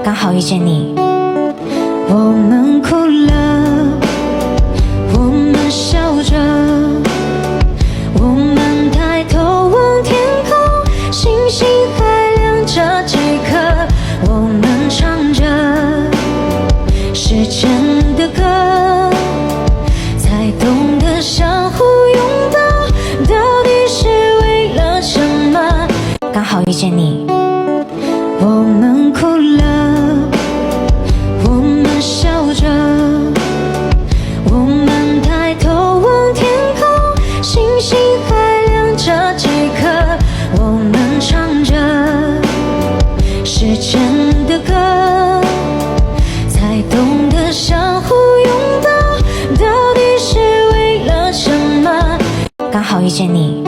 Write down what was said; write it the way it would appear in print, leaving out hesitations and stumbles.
刚好遇见你。我们哭了，我们笑着，我们抬头望天空，星星还亮着几颗，我们唱着是真的歌，才懂得相互拥抱，到底是为了什么？刚好遇见你。我们哭了，我们笑着，我们抬头望天空，星星还亮着几颗，我们唱着是真的歌，才懂得相互拥抱，到底是为了什么？刚好遇见你。